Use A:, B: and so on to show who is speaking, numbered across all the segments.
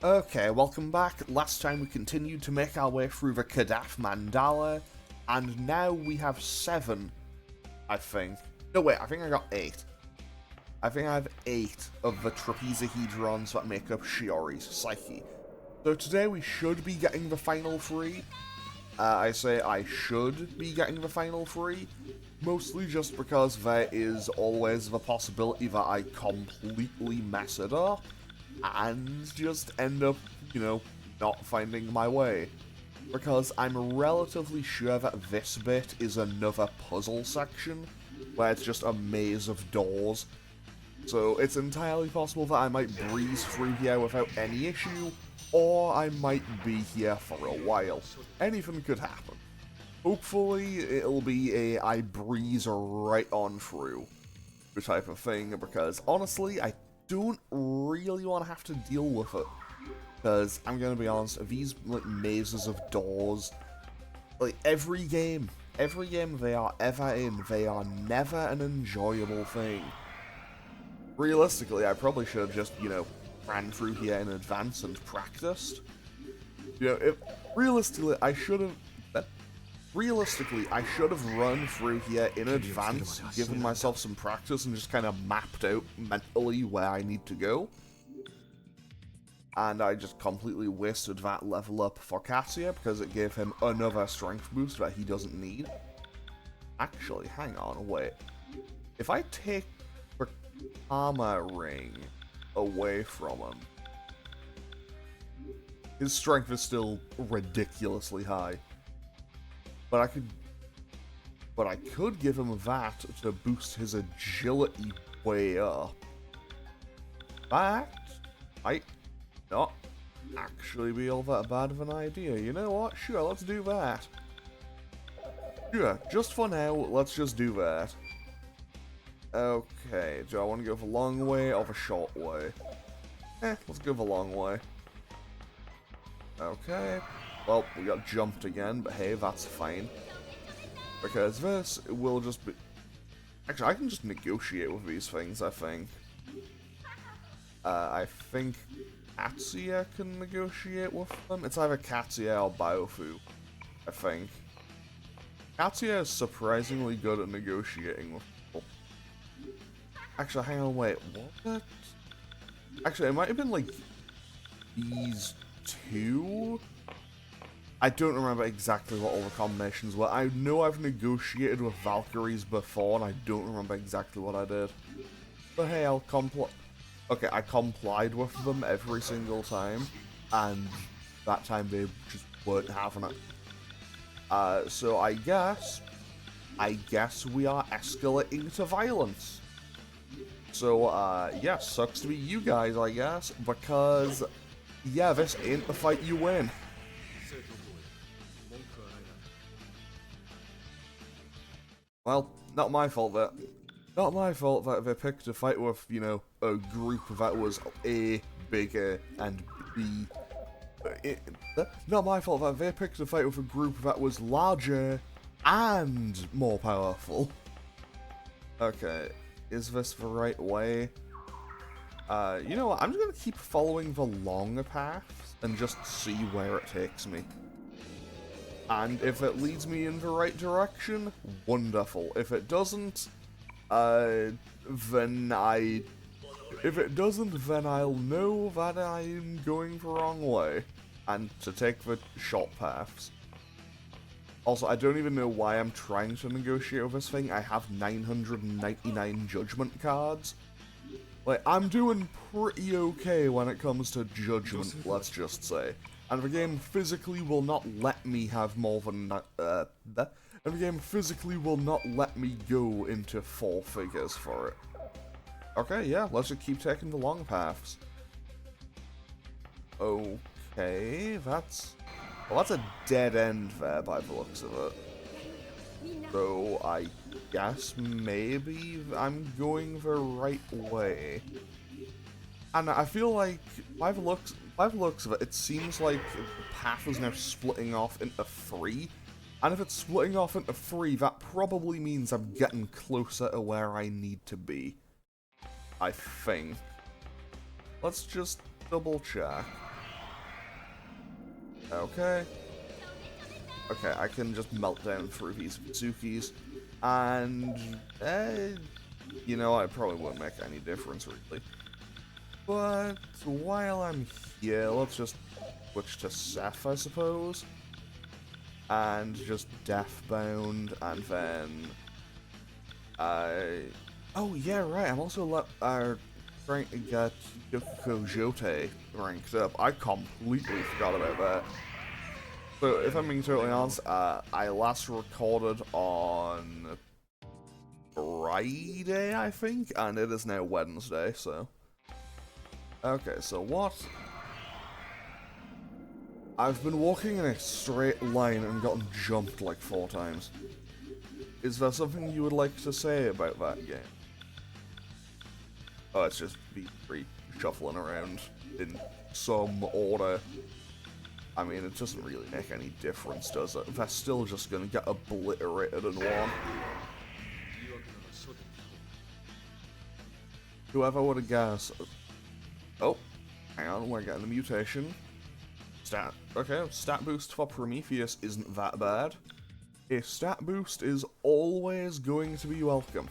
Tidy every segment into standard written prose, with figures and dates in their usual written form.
A: Okay, welcome back. Last time we continued to make our way through the Kadath mandala, and now we have 7, I think. No, wait, I think I got 8. I think I have 8 of the trapezohedrons that make up Shiori's psyche. So today we should be getting the final 3. I say I should be getting the final 3, mostly just because there is always the possibility that I completely mess it up and just end up, not finding my way. Because I'm relatively sure that this bit is another puzzle section, where it's just a maze of doors. So it's entirely possible that I might breeze through here without any issue, or I might be here for a while. Anything could happen. Hopefully it'll be a I breeze right on through type of thing, because honestly, I don't really want to have to deal with it. Because I'm gonna be honest, these mazes of doors, every game they are ever in, they are never an enjoyable thing. Realistically, I probably should have just, ran through here in advance and practiced. Realistically, I should have run through here in advance, given myself some practice, and just kind of mapped out mentally where I need to go. And I just completely wasted that level up for Tatsuya because it gave him another strength boost that he doesn't need. Actually, hang on, wait. If I take the Karma Ring away from him, his strength is still ridiculously high. But I could give him that to boost his agility way up. That might not actually be all that bad of an idea. You know what? Sure, let's do that. Sure, just for now, let's just do that. Okay, do I want to go the long way or the short way? Let's go the long way. Okay. Well, we got jumped again, but hey, that's fine. Because this will just be... Actually, I can just negotiate with these things, I think. I think Tatsuya can negotiate with them. It's either Tatsuya or Biofu, I think. Tatsuya is surprisingly good at negotiating with people. Actually, hang on, wait, what? Actually, it might have been, these two? I don't remember exactly what all the combinations were. I know I've negotiated with Valkyries before, and I don't remember exactly what I did. But hey, I'll comply. Okay, I complied with them every single time, and that time they just weren't having it. So I guess we are escalating to violence. So, yeah, sucks to be you guys, I guess, because, yeah, this ain't the fight you win. Well, not my fault that they picked a fight with, a group that was A, bigger, and B. Not my fault that they picked a fight with a group that was larger and more powerful. Okay, is this the right way? You know what, I'm just gonna keep following the longer paths and just see where it takes me. And if it leads me in the right direction, wonderful. If it doesn't, then I'll know that I'm going the wrong way, and to take the short paths. Also, I don't even know why I'm trying to negotiate with this thing. I have 999 judgment cards. I'm doing pretty okay when it comes to judgment, let's just say. And the game physically will not let me have more than and the game physically will not let me go into 4 figures for it. Okay, yeah, let's just keep taking the long paths. Okay, that's a dead end there by the looks of it. So I guess maybe I'm going the right way. And I feel like by the looks of it, it seems like the path is now splitting off into 3. And if it's splitting off into 3, that probably means I'm getting closer to where I need to be. I think. Let's just double check. Okay. Okay, I can just melt down through these Mizukis, and, you know, it probably won't make any difference, really. But while I'm here, let's just switch to Seth, I suppose, and just Deathbound, and then, oh yeah, right, I'm also trying to get Yoko Jote ranked up. I completely forgot about that. So, if I'm being totally honest, I last recorded on Friday, I think, and it is now Wednesday, so. Okay, so what? I've been walking in a straight line and gotten jumped like 4 times. Is there something you would like to say about that game? Oh, it's just V3 shuffling around in some order. I mean, it doesn't really make any difference, does it? They're still just gonna get obliterated in one. Whoever would have guessed. Oh, hang on, we're getting a mutation. Okay, stat boost for Prometheus isn't that bad. A stat boost is always going to be welcome.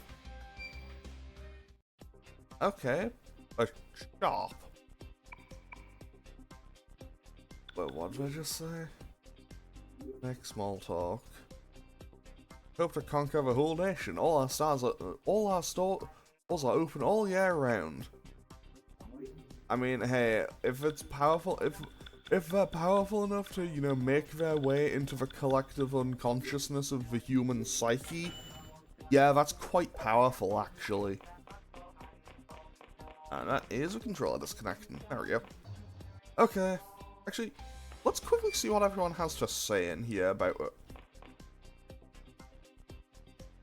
A: Okay, a shop. Wait, what did I just say? Make small talk. Hope to conquer the whole nation. All our stores are open all year round. I mean, hey, if it's powerful, if they're powerful enough to, you know, make their way into the collective unconsciousness of the human psyche, yeah, that's quite powerful, actually. And that is a controller disconnecting. There we go. Okay. Actually, let's quickly see what everyone has to say in here about it.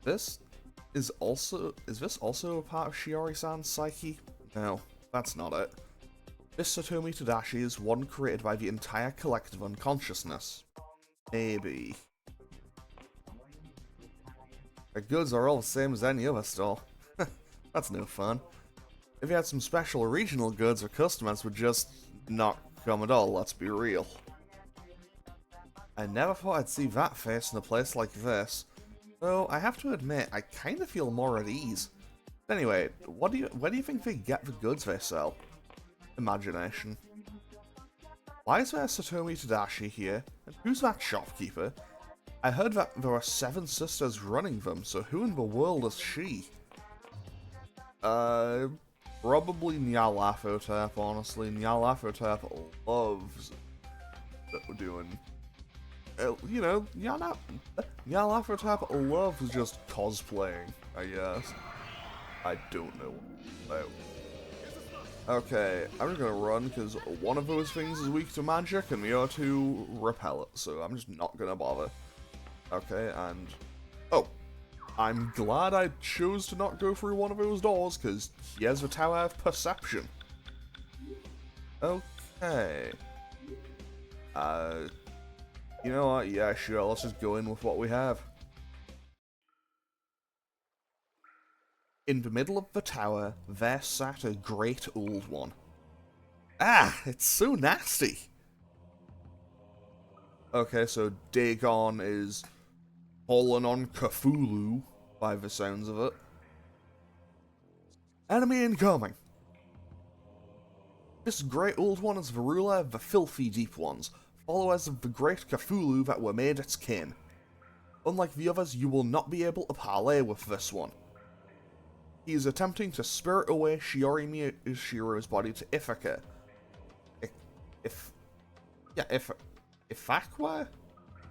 A: Is this also a part of Shiori-san's psyche? No, that's not it. This Satomi Tadashi is one created by the entire collective unconsciousness. Maybe. The goods are all the same as any other store. That's no fun. If you had some special regional goods, or customers would just not come at all, let's be real. I never thought I'd see that face in a place like this. Though, I have to admit, I kinda feel more at ease. Anyway, where do you think they get the goods they sell? Imagination. Why is there a Satomi Tadashi here? And who's that shopkeeper? I heard that there are 7 sisters running them, so who in the world is she? Probably Nyarlathotep, honestly. Nyarlathotep loves doing... you know, Nyarlathotep loves just cosplaying, I guess. I don't know what about. Okay, I'm just gonna run, because one of those things is weak to magic, and the other 2 repel it, so I'm just not gonna bother. Okay, and... oh! I'm glad I chose to not go through one of those doors, because here's the Tower of Perception. Okay. You know what? Yeah, sure, let's just go in with what we have. In the middle of the tower, there sat a great old one. Ah, it's so nasty! Okay, so Dagon is fallen on Cthulhu, by the sounds of it. Enemy incoming! This great old one is the ruler of the filthy deep ones, followers of the great Cthulhu that were made its kin. Unlike the others, you will not be able to parley with this one. He is attempting to spirit away Shiori Mishiro's body to Ithaca. Ifakwa?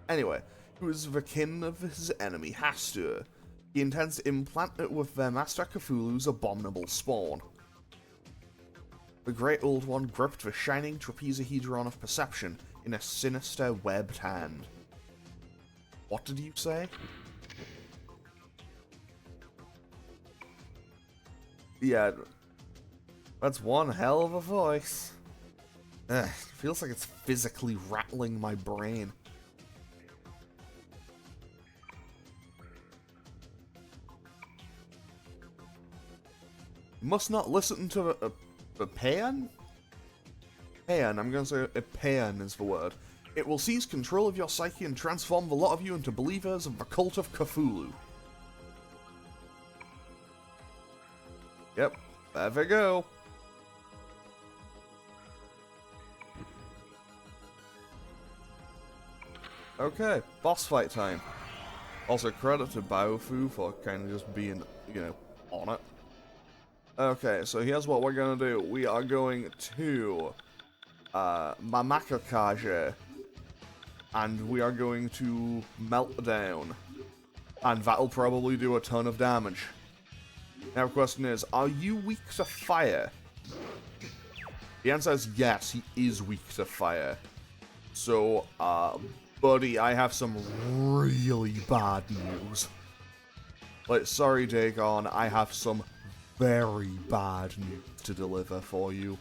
A: Anyway, who is the kin of his enemy, Hastur. He intends to implant it with their master Cthulhu's abominable spawn. The great old one gripped the shining trapezohedron of perception in a sinister webbed hand. What did you say? Yeah, that's one hell of a voice. Ugh, feels like it's physically rattling my brain. You must not listen to a paean? Paean, I'm gonna say a paean is the word. It will seize control of your psyche and transform the lot of you into believers of the cult of Cthulhu. Yep, there we go. Okay, boss fight time. Also credit to Baofu for kind of just being, you know, on it. Okay, so here's what we're gonna do. We are going to Mamakakaje, and we are going to melt down, and that'll probably do a ton of damage. Now the question is, are you weak to fire? The answer is yes, he is weak to fire. So, buddy, I have some really bad news. Like, sorry, Dagon, I have some very bad news to deliver for you.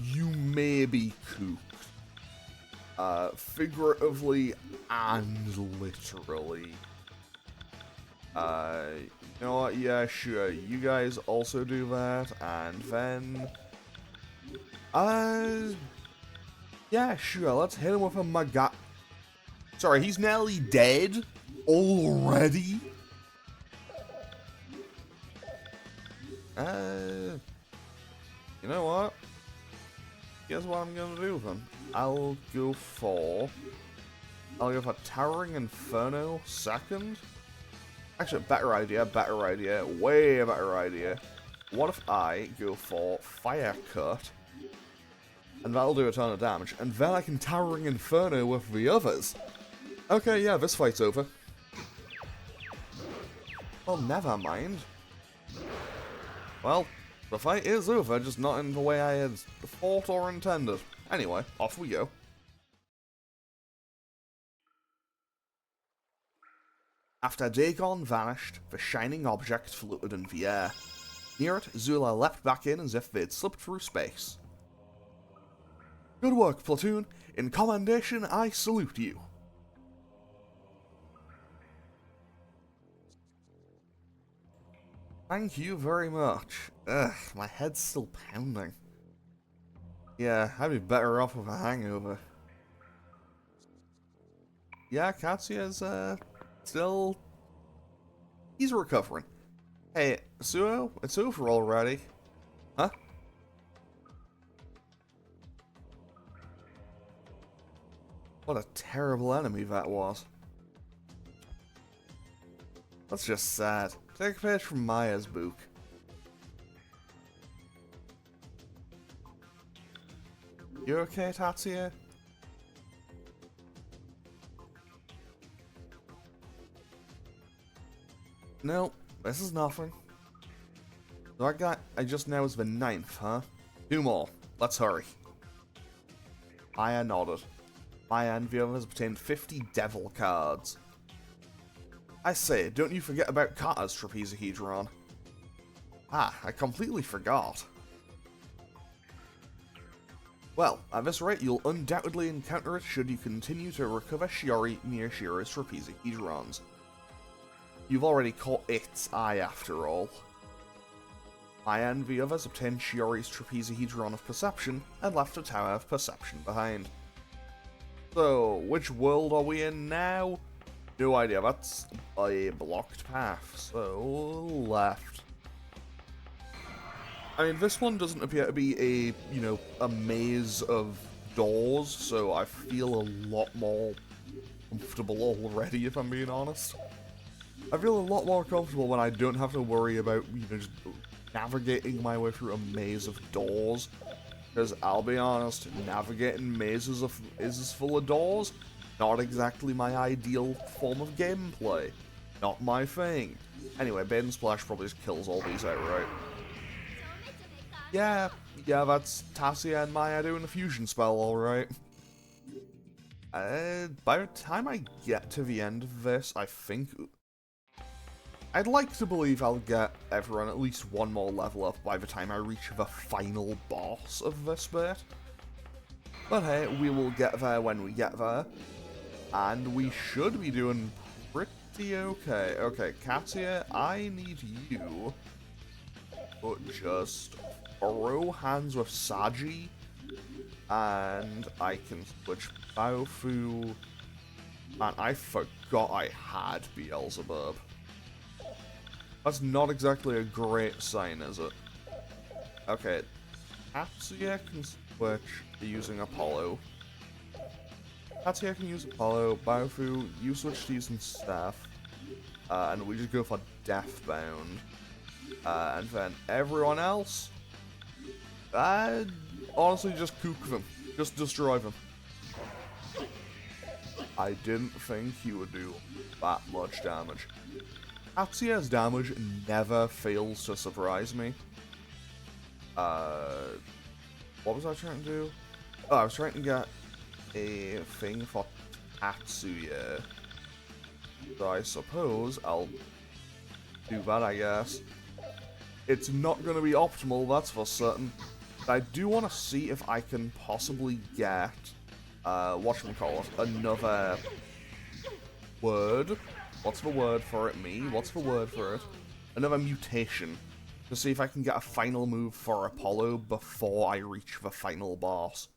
A: You may be cooked. Figuratively and literally. You know what, yeah, sure, you guys also do that, and then... yeah, sure, let's hit him with a maga... Sorry, he's nearly dead? Already? You know what? Guess what I'm gonna do then? I'll go for Towering Inferno second. Actually, better idea, way better idea. What if I go for Fire Cut? And that'll do a ton of damage. And then I can Towering Inferno with the others. Okay, yeah, this fight's over. Well, never mind. Well, the fight is over, just not in the way I had thought or intended. Anyway, off we go. After Dagon vanished, the shining object floated in the air. Near it, Zula leapt back in as if they'd slipped through space. Good work, platoon. In commendation, I salute you. Thank you very much. Ugh, my head's still pounding. Yeah, I'd be better off with a hangover. Yeah, Tatsuya's, still... He's recovering. Hey, Suo, it's over already. Huh? What a terrible enemy that was. That's just sad. Take a page from Maya's book. You okay, Tatsuya? No, this is nothing. So I just now is the 9th, huh? 2 more. Let's hurry. Maya nodded. Maya and the others obtained 50 devil cards. I say, don't you forget about Kata's trapezohedron. Ah, I completely forgot. Well, at this rate, you'll undoubtedly encounter it should you continue to recover Shiori near Shira's trapezohedrons. You've already caught its eye after all. Maya and the others obtained Shiori's trapezohedron of perception and left a tower of perception behind. So, which world are we in now? No idea, that's a blocked path, so left. I mean, this one doesn't appear to be a maze of doors, so I feel a lot more comfortable already, if I'm being honest. I feel a lot more comfortable when I don't have to worry about, just navigating my way through a maze of doors. Because, I'll be honest, navigating mazes is full of doors, not exactly my ideal form of gameplay. Not my thing. Anyway, Bait and Splash probably just kills all these outright. Yeah, that's Tatsuya and Maya doing a fusion spell, alright. By the time I get to the end of this, I think... I'd like to believe I'll get everyone at least one more level up by the time I reach the final boss of this bit. But hey, we will get there when we get there. And we should be doing pretty okay. Okay, Tatsuya, I need you to just throw hands with Saji And I can switch Baofu. And I forgot I had Beelzebub. That's not exactly a great sign, is it? Okay. Tatsuya can switch using Apollo. Tatsuya can use Apollo. Baofu, you switch to using Staff. And we just go for Deathbound. And then everyone else, honestly, just kook them. Just destroy them. I didn't think he would do that much damage. Tatsuya's damage never fails to surprise me. What was I trying to do? Oh, I was trying to get a thing for Tatsuya. So I suppose I'll do that, I guess. It's not going to be optimal, that's for certain. But I do want to see if I can possibly get, whatchamacallit, another word. What's the word for it, me? What's the word for it? Another mutation. To see if I can get a final move for Apollo before I reach the final boss.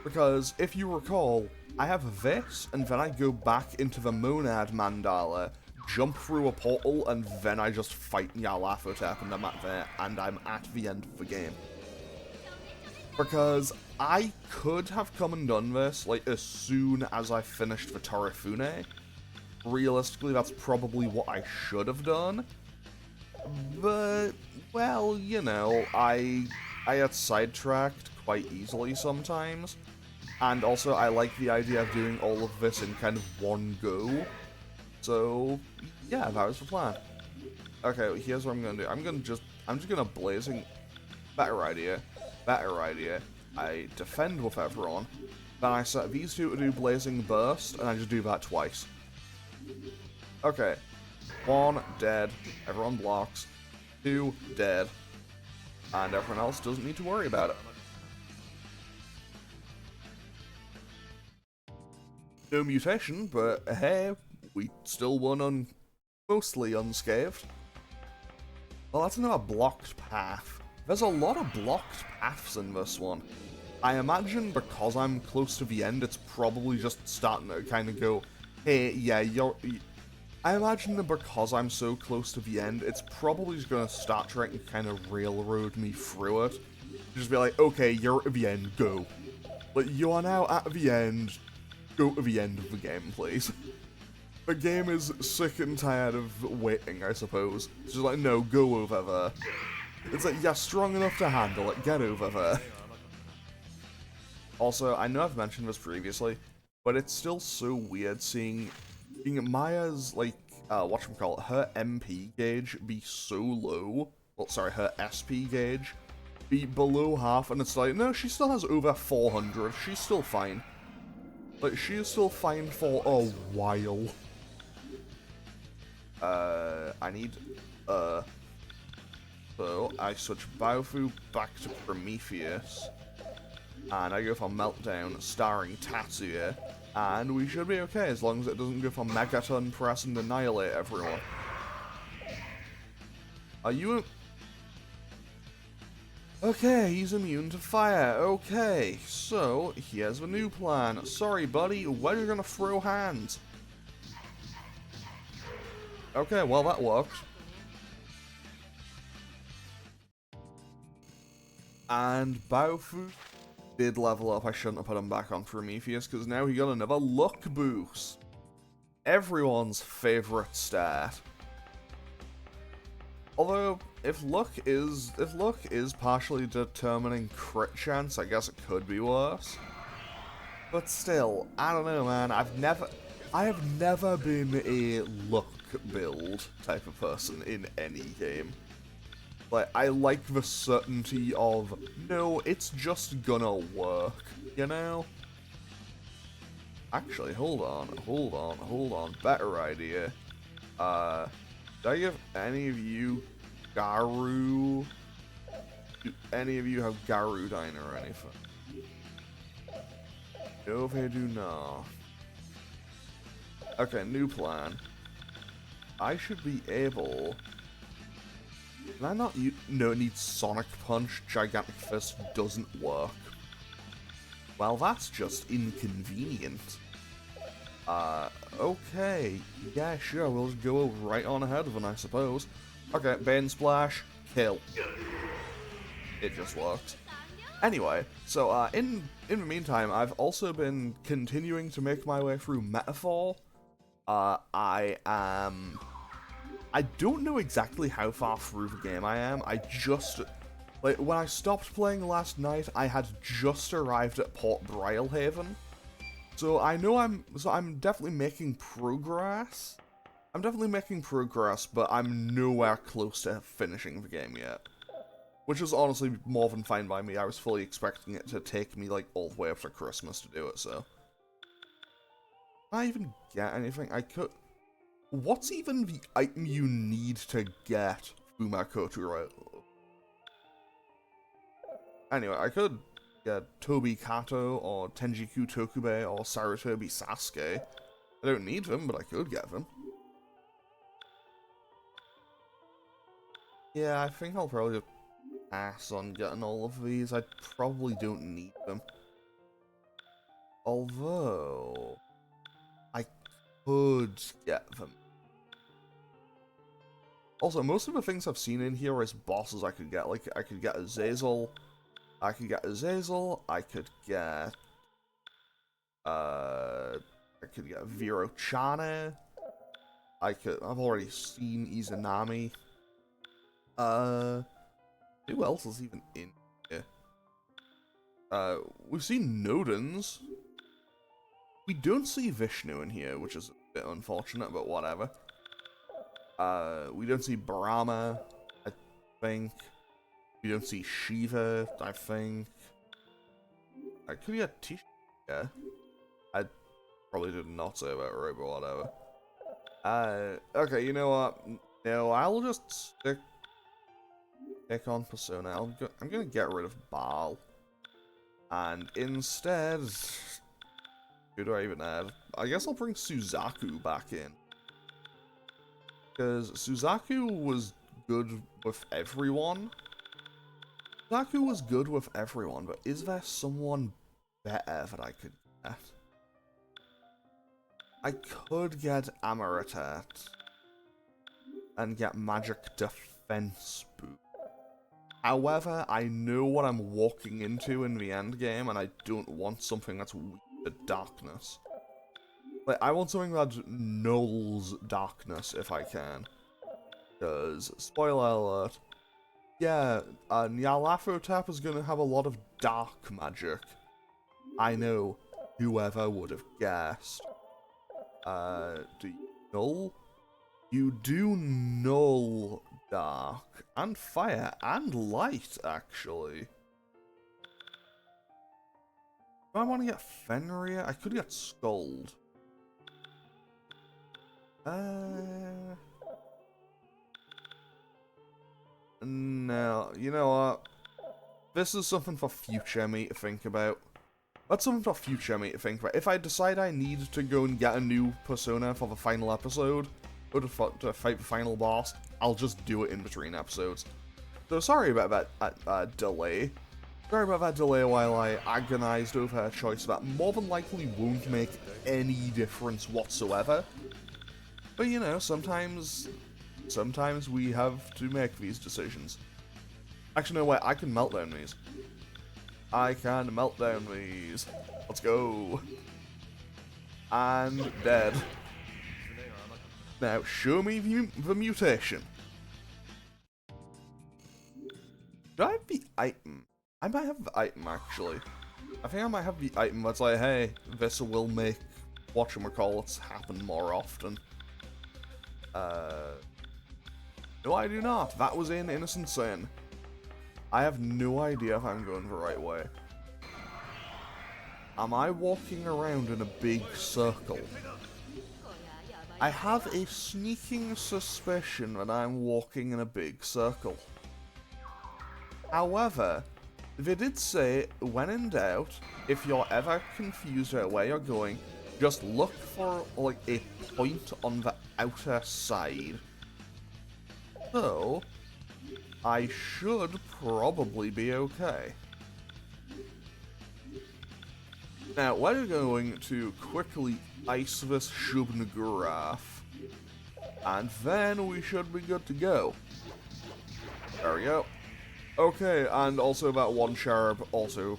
A: Because, if you recall, I have this, and then I go back into the Monad Mandala, jump through a portal, and then I just fight Nyarlathotep, and I'm at the end of the game. Because I could have come and done this, like, as soon as I finished the Torifune. Realistically, that's probably what I should have done. But, well, you know, I get sidetracked quite easily sometimes. And also, I like the idea of doing all of this in kind of one go. So, yeah, that was the plan. Okay, here's what I'm gonna do. I'm just gonna blazing... Better idea. I defend with everyone. Then I set these two to do Blazing Burst, and I just do that twice. Okay. 1, dead. Everyone blocks. 2, dead. And everyone else doesn't need to worry about it. No mutation, but hey, we still won mostly unscathed. Well, that's another blocked path. There's a lot of blocked paths in this one. I imagine because I'm close to the end, it's probably just starting to kind of go, hey, yeah, I imagine that because I'm so close to the end, it's probably just going to start trying to kind of railroad me through it. Just be like, okay, you're at the end, go. Like, you are now at the end, go to the end of the game, please. The game is sick and tired of waiting, I suppose. It's just like, no, go over there. It's like, you're strong enough to handle it, get over there. Also, I know I've mentioned this previously, but it's still so weird seeing Maya's, like, whatchamacallit, her MP gauge be so low. Well, sorry, her SP gauge be below half, and it's like, no, she still has over 400, she's still fine. Like, she is still fine for a while. I need, so I switch Baofu back to Prometheus, and I go for Meltdown, starring Tatsuya, and we should be okay as long as it doesn't go for Megaton Press and annihilate everyone. Are you... Okay, he's immune to fire. Okay, so here's the new plan. Sorry, buddy, when are you gonna throw hands? Okay, well, that worked. And Baofu did level up. I shouldn't have put him back on Prometheus, because now he got another luck boost. Everyone's favorite stat. Although, if luck is partially determining crit chance, I guess it could be worse. But still, I don't know, man. I have never been a luck build type of person in any game. Like, I like the certainty of, no, it's just gonna work, you know? Actually, hold on. Better idea. Did I give any of you Garu? Do any of you have Garudine or anything? No, they do not. Okay, new plan. I should be able... Can I not use... No, it needs Sonic Punch. Gigantic Fist doesn't work. Well, that's just inconvenient. Okay. Yeah, sure, we'll just go right on ahead of them, I suppose. Okay, Bane Splash, kill. It just works. Anyway, so, in the meantime, I've also been continuing to make my way through Metaphor. I don't know exactly how far through the game I am. I just... Like, when I stopped playing last night, I had just arrived at Port Brilehaven. So I know I'm definitely making progress. I'm definitely making progress, but I'm nowhere close to finishing the game yet. Which is honestly more than fine by me. I was fully expecting it to take me, like, all the way up to Christmas to do it, so... Can I even get anything? I could... What's even the item you need to get Fumakotu right? Anyway, I could get Tobi Kato, or Tenjiku Tokubei, or Sarutobi Sasuke. I don't need them, but I could get them. Yeah, I think I'll probably just pass on getting all of these. I probably don't need them. Although... I could get them. Also, most of the things I've seen in here is bosses I could get. Like, I could get Azazel. I could get Azazel. I could get... I could get Virochane. I've already seen Izanami. Who else is even in here? We've seen Nodens. We don't see Vishnu in here, which is a bit unfortunate, but whatever. We don't see Brahma, I think. We don't see Shiva, I think. I could get Tisha. Yeah. I probably did not say about right, but whatever. Okay, you know what? No, I'll just stick on Persona. I'm gonna get rid of Baal. And instead... Who do I even add? I guess I'll bring Suzaku back in. Because Suzaku was good with everyone. Suzaku was good with everyone, but is there someone better that I could get? I could get Amaritat. And get Magic Defense Boot. However, I know what I'm walking into in the end game, and I don't want something that's weak to darkness. Like, I want something that nulls darkness if I can. Because, spoiler alert, yeah, Nyarlathotep is going to have a lot of dark magic. I know, whoever would have guessed. Do you null? You do null dark, and fire, and light, actually. Do I want to get Fenrir? I could get Scold. No, you know what? This is something for future me to think about. That's something for future me to think about. If I decide I need to go and get a new persona for the final episode, or to fight the final boss, I'll just do it in between episodes. So sorry about that delay. Sorry about that delay while I agonized over a choice that more than likely won't make any difference whatsoever. But you know, sometimes we have to make these decisions. Actually, no, wait, I can melt down these. I can melt down these. Let's go. And dead. Now, show me the mutation. Do I have the item? I might have the item, actually. I think I might have the item that's like, hey, this will make whatchamacallits happen more often. No, I do not. That was in Innocent Sin. I have no idea if I'm going the right way. Am I walking around in a big circle? I have a sneaking suspicion that I'm walking in a big circle. However, they did say, when in doubt, if you're ever confused about where you're going, just look for, like, a point on the outer side. So, I should probably be okay. Now, we're going to quickly ice this Shubnagurath, and then we should be good to go. There we go. Okay, and also that one cherub also.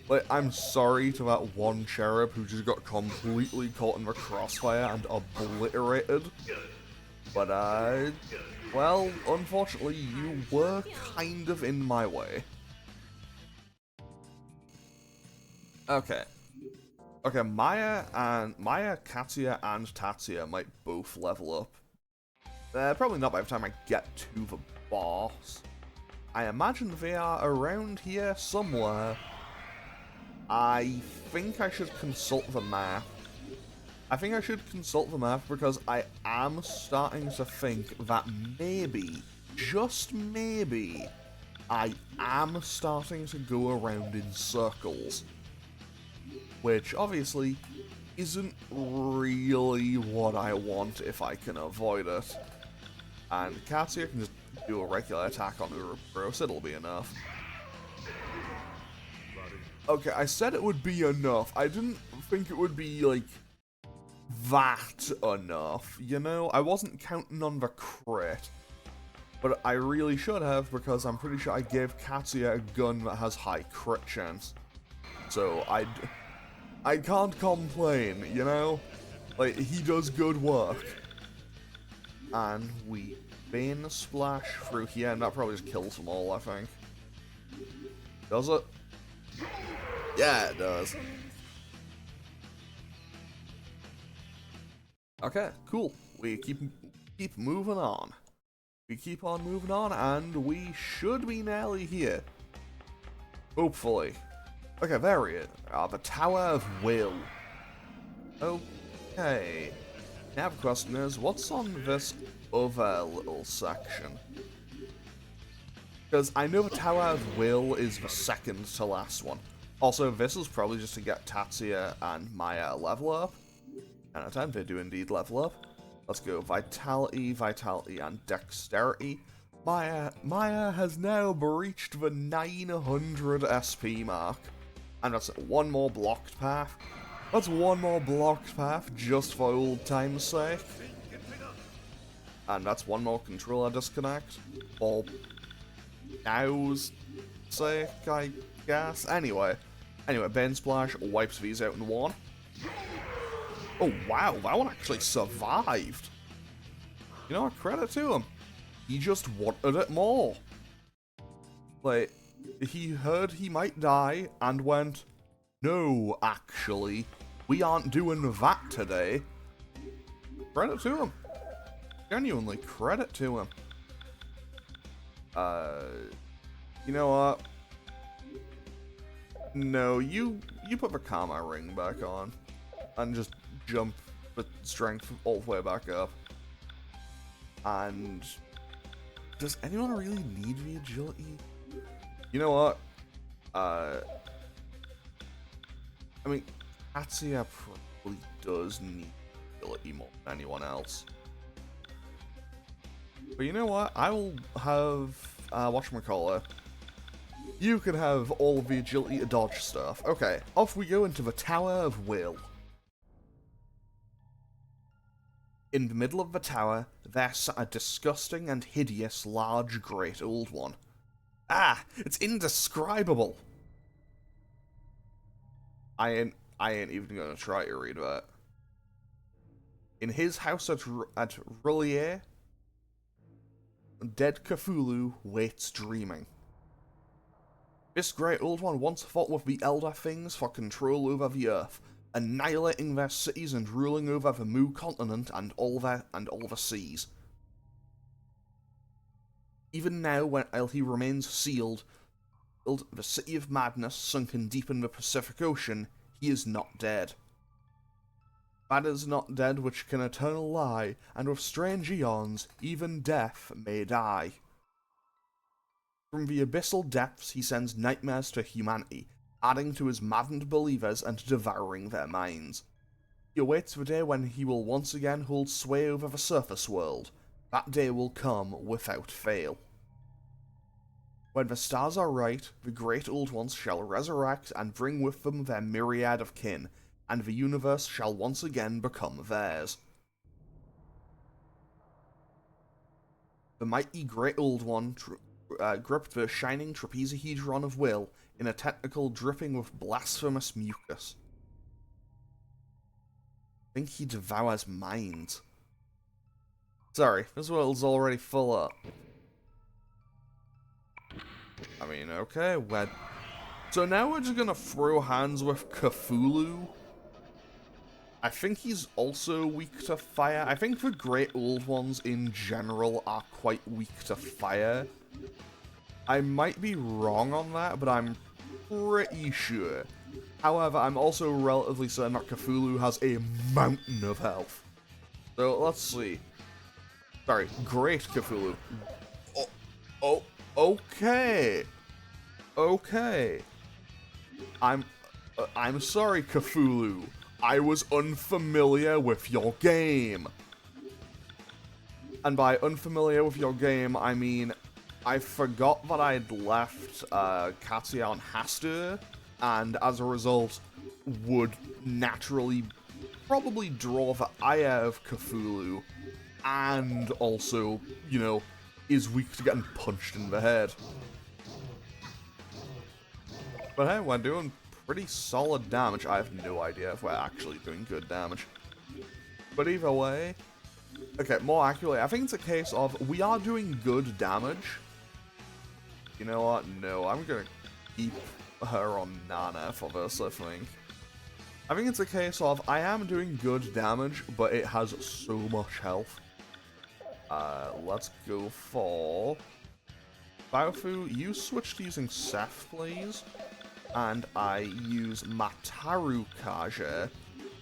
A: Like, I'm sorry to that one cherub who just got completely caught in the crossfire and obliterated. But, well, unfortunately, you were kind of in my way. Okay. Okay, Maya, Katsuya, and Tatsuya might both level up. Probably not by the time I get to the boss. I imagine they are around here somewhere. I think I should consult the map. Because I am starting to think that maybe, just maybe, I am starting to go around in circles. Which, obviously, isn't really what I want if I can avoid it. And Katsuya can just do a regular attack on Uroboros, it'll be enough. Okay, I said it would be enough. I didn't think it would be, like, that enough, you know? I wasn't counting on the crit. But I really should have, because I'm pretty sure I gave Katsuya a gun that has high crit chance. So, I can't complain, you know? Like, he does good work. And we Bane Splash through here, and that probably just kills them all, I think. Does it? Yeah, it does. Okay, cool. We keep moving on. We keep on moving on, and we should be nearly here. Hopefully. Okay, there he is. The Tower of Will. Okay. Now the question is, what's on this other little section? Because I know the Tower of Will is the second to last one. Also, this is probably just to get Tatsuya and Maya level up. And at time they do indeed level up. Let's go Vitality, Vitality, and Dexterity. Maya has now breached the 900 SP mark. And that's one more blocked path. That's one more blocked path, just for old time's sake. And that's one more controller disconnect. For now's sake, I guess. Anyway, Bane Splash wipes these out in one. Oh wow, that one actually survived. You know what, credit to him. He just wanted it more. Like, he heard he might die and went, no, actually, we aren't doing that today. Credit to him. Genuinely, credit to him. You know what? No, you put the Karma ring back on. And just jump with strength all the way back up. And does anyone really need the agility? You know what? I mean, Tatsuya probably does need agility more than anyone else. But you know what? I will have whatchamacallit. You can have all of the agility to dodge stuff. Okay, off we go into the Tower of Will. In the middle of the tower, there sat a disgusting and hideous large great old one. Ah, it's indescribable! I ain't even gonna try to read that. In his house at Rullier, dead Cthulhu waits dreaming. This great old one once fought with the Elder Things for control over the earth, annihilating their cities and ruling over the Mu continent and all the seas. Even now, while he remains sealed, the city of madness sunken deep in the Pacific Ocean, he is not dead. That is not dead which can eternal lie, and with strange eons, even death may die. From the abyssal depths he sends nightmares to humanity, adding to his maddened believers and devouring their minds. He awaits the day when he will once again hold sway over the surface world. That day will come without fail. When the stars are right, the great old ones shall resurrect and bring with them their myriad of kin, and the universe shall once again become theirs. The mighty great old one gripped the shining trapezohedron of will in a tentacle dripping with blasphemous mucus. I think he devours minds. Sorry, this world's already full up. I mean, okay, so now we're just gonna throw hands with Cthulhu. I think he's also weak to fire. I think the Great Old Ones in general are quite weak to fire. I might be wrong on that, but I'm pretty sure. However, I'm also relatively certain that Cthulhu has a mountain of health. So, let's see. Sorry, Great Cthulhu. Oh, okay. Okay. I'm sorry, Cthulhu. I was unfamiliar with your game. And by unfamiliar with your game, I mean I forgot that I'd left Tatsuya on Hastur, and as a result would naturally probably draw the ire of Cthulhu, and also, you know, is weak to getting punched in the head. But hey, we're doing pretty solid damage. I have no idea if we're actually doing good damage. But either way, okay, more accurately, I think it's a case of we are doing good damage. You know what? No, I'm gonna keep her on Nana for this, I think. I think it's a case of I am doing good damage, but it has so much health. Let's go for Baofu. You switch to using Seth, please. And I use Mataru Kaja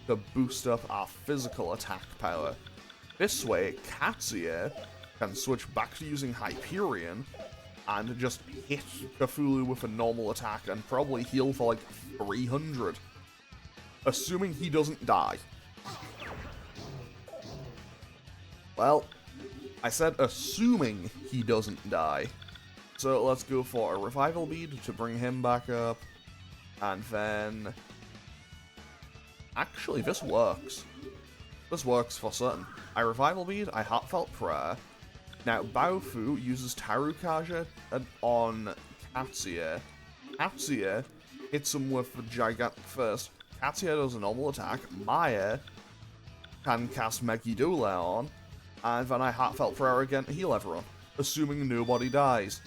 A: to boost up our physical attack power. This way, Tatsuya can switch back to using Hyperion and just hit Cthulhu with a normal attack and probably heal for like 300. Assuming he doesn't die. Well, I said assuming he doesn't die. So let's go for a revival bead to bring him back up. And then... Actually, this works. This works for certain. I revival bead, I heartfelt prayer. Now, Baofu uses Tarukaja on Tatsuya. Tatsuya hits him with the gigantic first. Tatsuya does a normal attack. Maya can cast Megidula on. And then I heartfelt prayer again to heal everyone. Assuming nobody dies.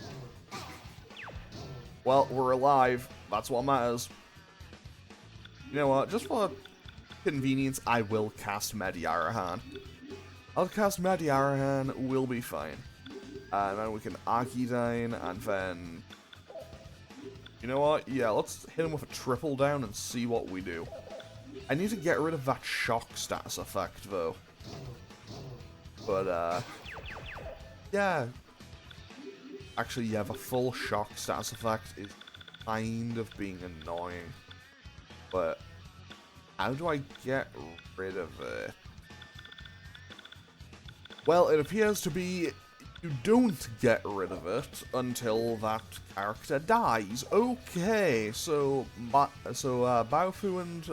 A: Well, we're alive. That's what matters. You know what? Just for convenience, I will cast Mediarahan. I'll cast Mediarahan. We'll be fine. And then we can Archidine, and then... You know what? Yeah, let's hit him with a triple down and see what we do. I need to get rid of that shock status effect, though. But, yeah. Actually, yeah, the full shock status effect is kind of being annoying. But, how do I get rid of it? Well, it appears to be you don't get rid of it until that character dies. Okay, so Baofu and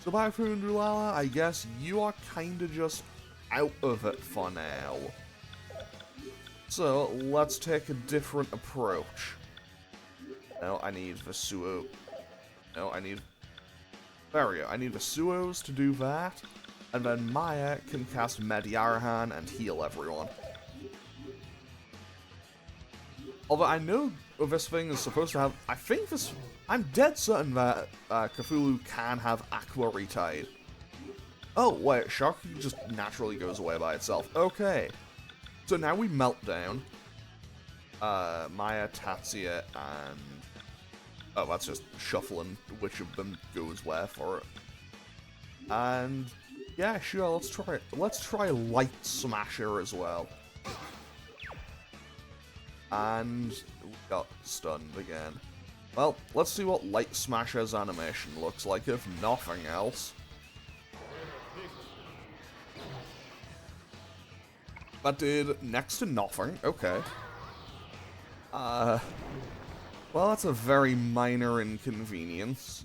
A: Baofu and Ulala, I guess you are kind of just out of it for now. So let's take a different approach. No, I need Vasuo. No, I need... There we go. I need Vasuos to do that. And then Maya can cast Mediarahan and heal everyone. Although I know this thing is supposed to have... I think this... I'm dead certain that Cthulhu can have Aqua Retide. Oh, wait. Shock just naturally goes away by itself. Okay. So now we melt down. Maya, Tatsuya, and... Oh, that's just shuffling which of them goes where for it. And... yeah, sure, let's try Light Smasher as well. And we got stunned again. Well, let's see what Light Smasher's animation looks like, if nothing else. That did next to nothing, okay. Well, that's a very minor inconvenience.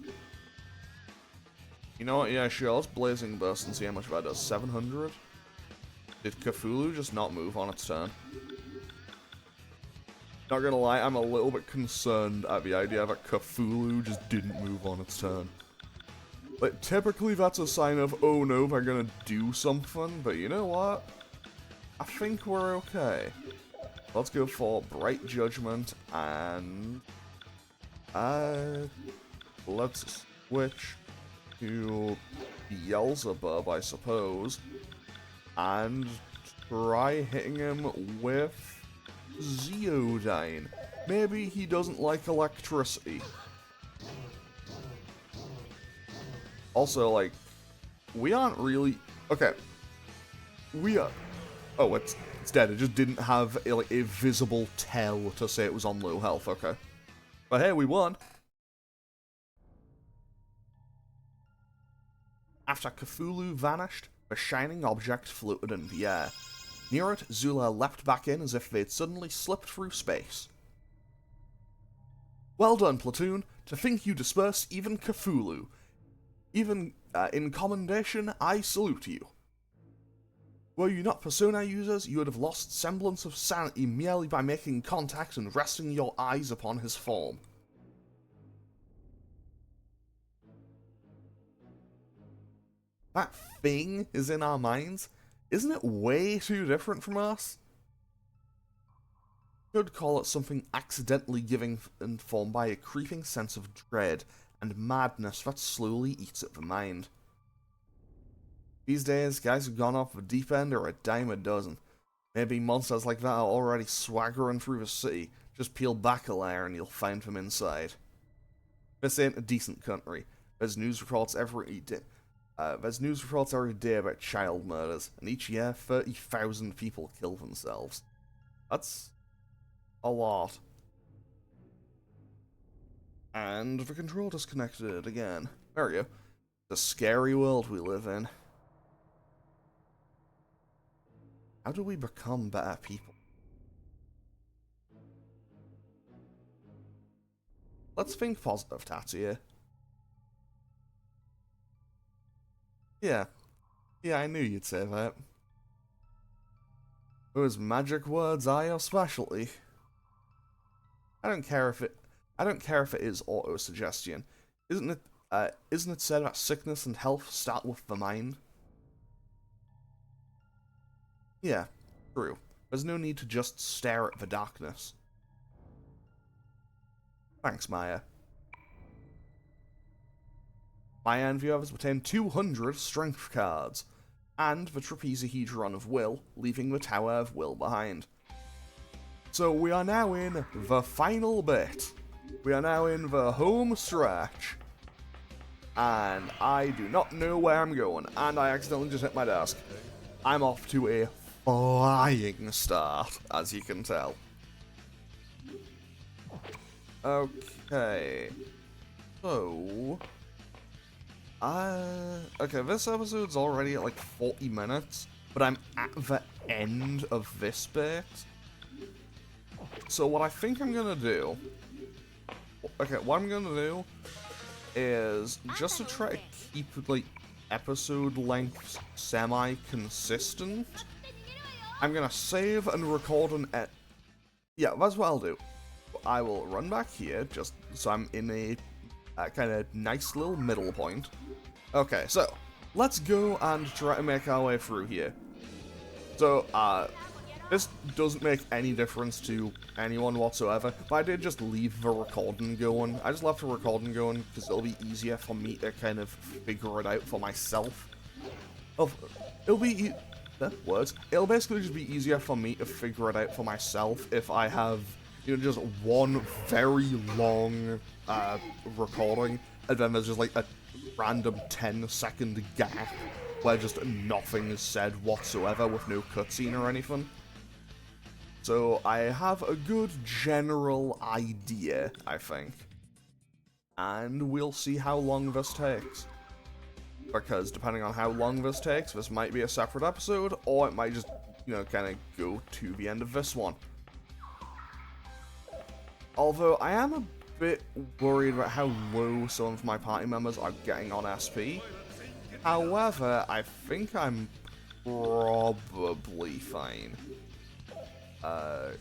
A: You know what? Yeah, sure. Let's Blazing Burst and see how much that does. 700? Did Cthulhu just not move on its turn? Not gonna lie, I'm a little bit concerned at the idea that Cthulhu just didn't move on its turn. Like, typically that's a sign of, oh no, they're gonna do something, but you know what? I think we're okay. Let's go for Bright Judgment, and... let's switch to Beelzebub, I suppose, and try hitting him with Zeodyne. Maybe he doesn't like electricity. Also, like, we aren't really... Okay. We are... Oh, it's dead. It just didn't have like, a visible tell to say it was on low health. Okay. But hey, we won. After Cthulhu vanished, the shining object floated in the air. Near it, Zula leapt back in as if they'd suddenly slipped through space. Well done, platoon. To think you dispersed even Cthulhu. Even in commendation, I salute you. Were you not Persona users, you would have lost semblance of sanity merely by making contact and resting your eyes upon his form. That thing is in our minds. Isn't it way too different from us? Could call it something accidentally given form by a creeping sense of dread and madness that slowly eats at the mind. These days, guys who've gone off the deep end are a dime a dozen. Maybe monsters like that are already swaggering through the city. Just peel back a layer and you'll find them inside. This ain't a decent country. There's news reports every day about child murders, and each year 30,000 people kill themselves. That's a lot. And the control disconnected again. There we go. The scary world we live in. How do we become better people? Let's think positive, Tatsuya. Yeah. Yeah, I knew you'd say that. Those magic words are your specialty. I don't care if it is auto-suggestion. Isn't it said that sickness and health start with the mind? Yeah, true. There's no need to just stare at the darkness. Thanks, Maya. Maya and the others obtained 200 strength cards, and the trapezohedron of will, leaving the Tower of Will behind. So we are now in the final bit. We are now in the home stretch. And I do not know where I'm going, and I accidentally just hit my desk. I'm off to a flying start, as you can tell. Okay. So... okay, this episode's already at like 40 minutes, but I'm at the end of this bit. So what I think I'm gonna do... Okay, what I'm gonna do is, just to try to keep, like, episode lengths semi-consistent, I'm gonna save and record an yeah, that's what I'll do. I will run back here, just so I'm in a kind of nice little middle point. Okay, so, let's go and try to make our way through here. So, this doesn't make any difference to anyone whatsoever, but I did just leave the recording going. I just left the recording going because it'll be easier for me to kind of figure it out for myself. It'll basically just be easier for me to figure it out for myself if I have, you know, just one very long recording, and then there's just like a random 10-second gap where just nothing is said whatsoever with no cutscene or anything. So I have a good general idea, I think. And we'll see how long this takes. Because depending on how long this takes, this might be a separate episode, or it might just, you know, kind of go to the end of this one. Although I am a bit worried about how low some of my party members are getting on SP. However, I think I'm probably fine. I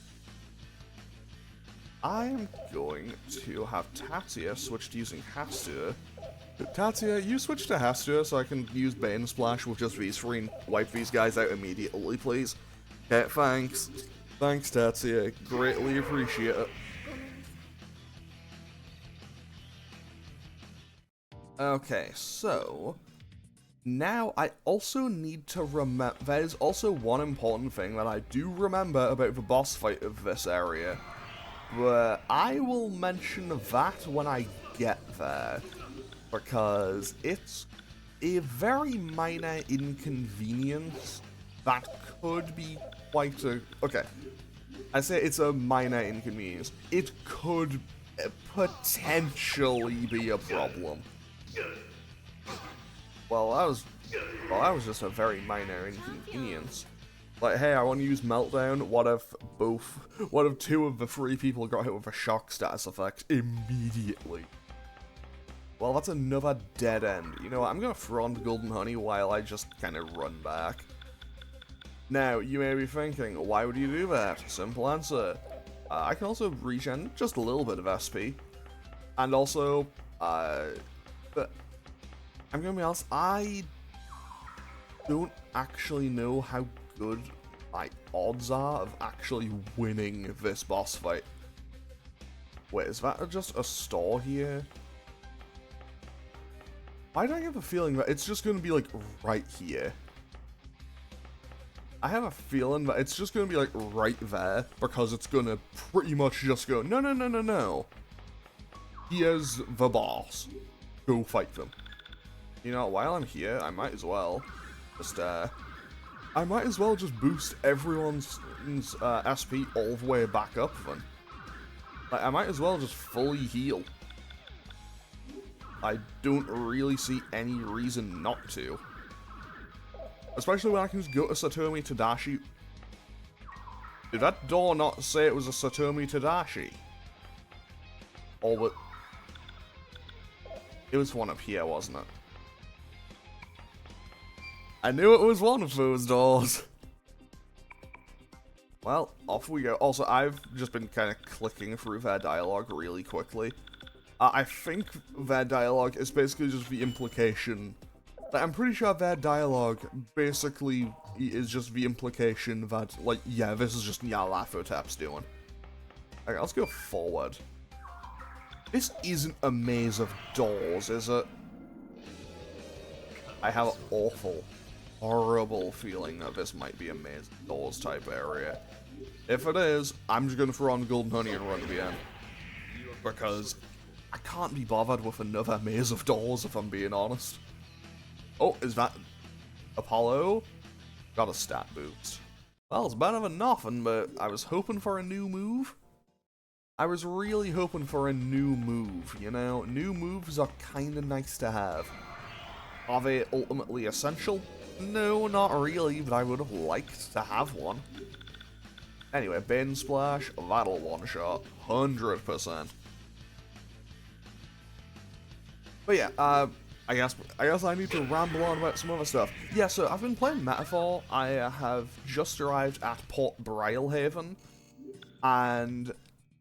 A: am going to have Tatsuya switch to using Tatsuya. Tatsuya, you switch to Tatsuya so I can use Bane Splash with just V3 and wipe these guys out immediately, please. Okay, thanks. Thanks, Tatsuya. Greatly appreciate it. Okay, so now I also need to remember, there's also one important thing that I do remember about the boss fight of this area, but I will mention that when I get there, because it's a very minor inconvenience that could be quite a, okay, I say it's a minor inconvenience, it could potentially be a problem. Well, that was just a very minor inconvenience. Like, hey, I want to use Meltdown. What if 2 of the 3 people got hit with a shock status effect immediately? Well, that's another dead end. You know what, I'm gonna throw on the Golden Honey while I just kind of run back. Now, you may be thinking, why would you do that? Simple answer. I can also regen just a little bit of SP. And also, but I'm gonna be honest, I don't actually know how good my odds are of actually winning this boss fight. Wait, is that just a store here? Why do I have a feeling that it's just gonna be like right here? I have a feeling that it's just gonna be like right there because it's gonna pretty much just go, no, no, no, no, no. Here's the boss. Go fight them. You know, while I'm here, I might as well just, I might as well just boost everyone's SP all the way back up then. Like, I might as well just fully heal. I don't really see any reason not to. Especially when I can just go to Satomi Tadashi. Did that door not say it was a Satomi Tadashi? Or what? It was one up here, wasn't it? I knew it was one of those doors. Well, off we go. Also, I've just been kind of clicking through their dialogue really quickly. I think their dialogue is basically just the implication. Like, I'm pretty sure their dialogue basically is just the implication that, like, yeah, this is just Nyarlathotep's doing. Okay, let's go forward. This isn't a maze of doors, is it? I have an awful, horrible feeling that this might be a maze of doors type area. If it is, I'm just gonna throw on Golden Honey and run to the end. Because I can't be bothered with another maze of doors, if I'm being honest. Oh, is that Apollo? Got a stat boost. Well, it's better than nothing, but I was hoping for a new move. I was really hoping for a new move, you know? New moves are kinda nice to have. Are they ultimately essential? No, not really, but I would have liked to have one. Anyway, Bane Splash, that'll one-shot, 100%. But yeah, I guess I need to ramble on about some other stuff. Yeah, so I've been playing Metaphor. I have just arrived at Port Brilehaven, and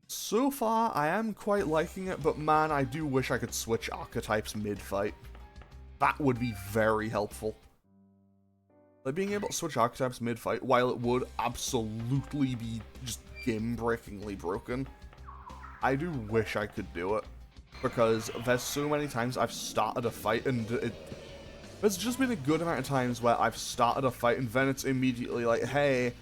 A: so far I am quite liking it, but man, I do wish I could switch archetypes mid-fight. That would be very helpful. Like, being able to switch archetypes mid-fight, while it would absolutely be just game-breakingly broken, I do wish I could do it. Because there's so many times I've started a fight and there's just been a good amount of times where I've started a fight and then it's immediately like, hey,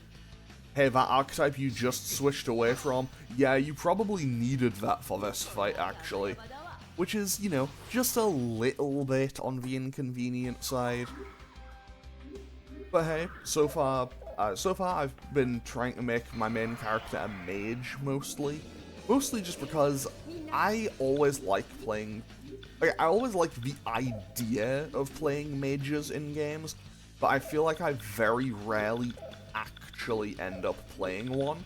A: that archetype you just switched away from, yeah, you probably needed that for this fight, actually. Which is, you know, just a little bit on the inconvenient side. But hey, so far I've been trying to make my main character a mage, mostly. Mostly just because I always like playing... Like, I always like the idea of playing mages in games, but I feel like I very rarely actually end up playing one.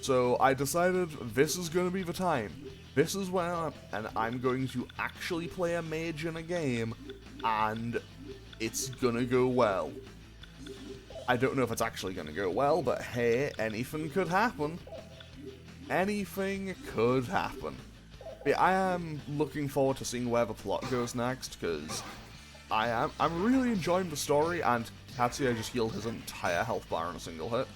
A: So I decided this is going to be the time. This is when I'm going to actually play a mage in a game, and it's gonna go well. I don't know if it's actually gonna go well, but hey, anything could happen. Anything could happen. Yeah, I am looking forward to seeing where the plot goes next, because I'm really enjoying the story, and Tatsuya just healed his entire health bar in a single hit.